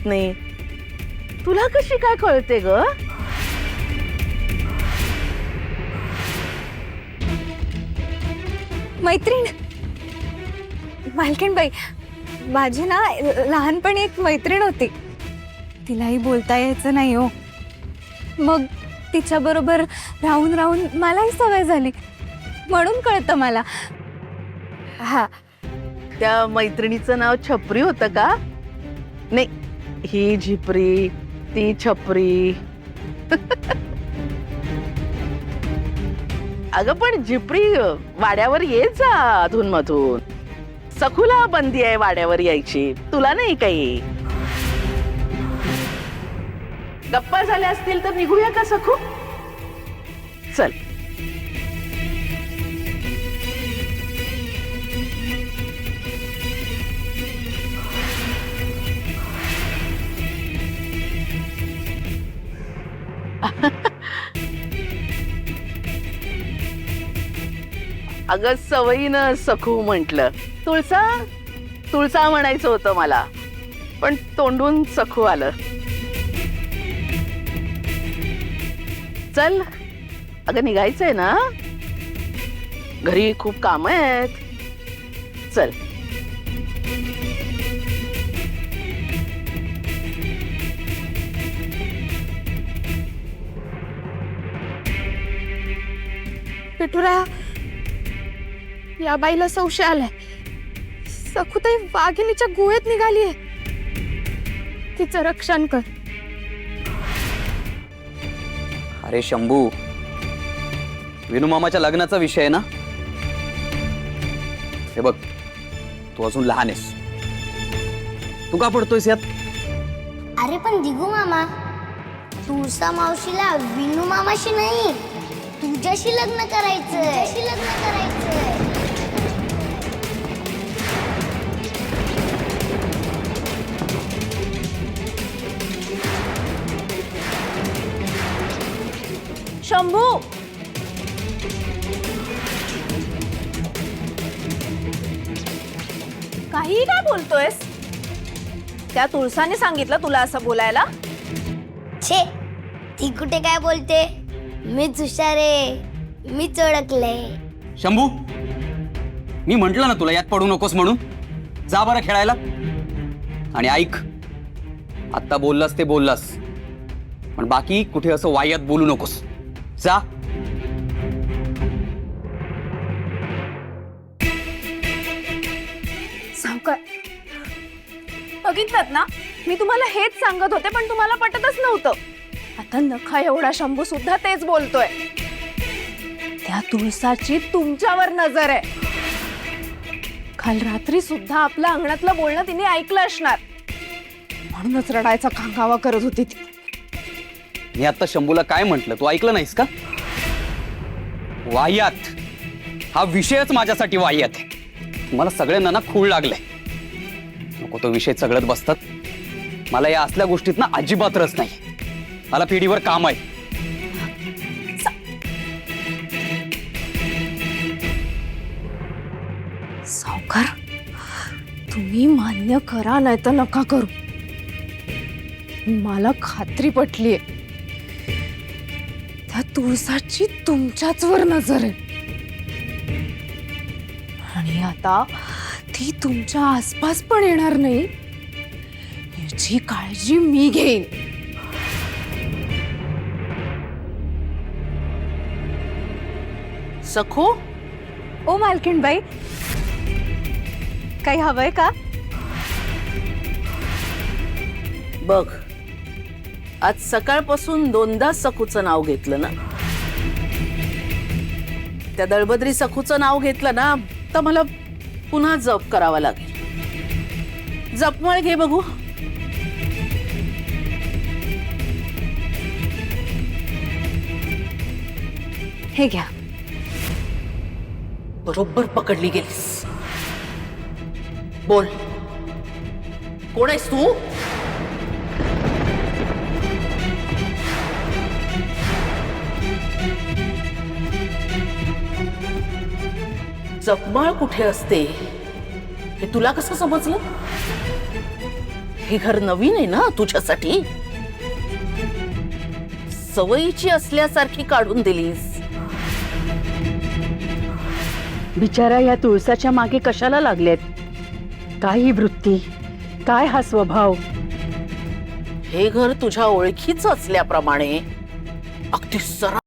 नाही तुला कशी काय कळते ग? मैत्रीण मालकीणबाई, माझी ना लहानपणी एक मैत्रीण होती. तिलाही बोलता यायचं नाही हो. मग तिच्या बरोबर राहून राहून मलाही सवय झाली, म्हणून कळतं मला. हा, त्या मैत्रिणीचं नाव छपरी होतं का? नाही, ही झिपरी ती छपरी. अगं पण झिपरी वाड्यावर ये जा अधून मधून. सखूला बंदी आहे वाड्यावर यायची, तुला नाही काही. गप्पा झाल्या असतील तर निघूया का सखू? चल. अगं सवयीनं सखू म्हटलं. तुळसा तुळसा म्हणायचं होतं मला, पण तोंडून सखू आलं. चल अगं, निघायचंय ना, घरी खूप काम आहेत. चल. पिठुरा, या बाईला संशय आलाय. सखुताई वाघिणीच्या गुहेत निघालीये. तिचं रक्षण कर. अरे शंभू, विनूमामाच्या लग्नाचा विषय आहे ना. हे बघ, तू अजून लहान आहेस. तू का पडतोयस यात? अरे पण दिगू मामा, तुळसा मावशीला विनू मामाशी नाही, तुझ्याशी लग्न करायचंय. शंभू, काही काय बोलतोयस? त्या तुळसाने सांगितलं तुला असं बोलायला? छे, ती कुठे काय बोलते? मीच हुशार आहे, मीच ओळखले. शंभू, मी म्हंटल ना तुला यात पडू नकोस म्हणून. जा बरं खेळायला. आणि ऐक, आता बोललास ते बोललास, पण बाकी कुठे असं वायात बोलू नकोस. जा. सावकार, बघितलं ना, मी तुम्हाला हेच सांगत होते, पण तुम्हाला पटतच नव्हतं. आता नखा एवढा शंभू सुद्धा तेच बोलतोय. त्या तुळसाची तुमच्यावर नजर आहे. काल रात्री सुद्धा आपल्या अंगणातलं बोलणं तिने ऐकलं असणार, म्हणूनच रडायचा खांगावा करत होती ती. मी आता शंभूला काय म्हंटल, तू ऐकलं नाहीस का? वाह्यात हा विषयच माझ्यासाठी वाह्यात आहे. तुम्हाला सगळ्यांना ना खूळ लागलाय. नको तो विषय चगळत बसतात. मला या असल्या गोष्टीत ना अजिबात रस नाही. मला पिढीवर काम आहे. सावकार, तुम्ही मान्य करा नाही तर नका करू. मला खात्री पटलीये, त्या तुळसाची तुमच्याच वर नजर आहे. आणि आता ती तुमच्या आसपास पण येणार नाही, याची काळजी मी घेईन. सखू, ओ मालकीणबाई, काही हवंय का? बघ, आज सकाळपासून दोनदा सखूचं नाव घेतलं ना. त्या दळबद्री सखूचं नाव घेतलं ना, तर मला पुन्हा जप करावा लागेल. जपमाळ घे बघू. हे घ्या. बरोबर पकडली गेलीस. बोल, कोण आहेस तू? जपमाळ कुठे असते हे तुला कसं समजलं? हे घर नवीन आहे ना तुझ्यासाठी. सवयीची असल्यासारखी काढून दिलीस. बिचारा या तुळसाच्या मागे कशाला लागलेत? काय ही वृत्ती, काय हा स्वभाव? हे घर तुझ्या ओळखीचं असल्याप्रमाणे अगदी सरळ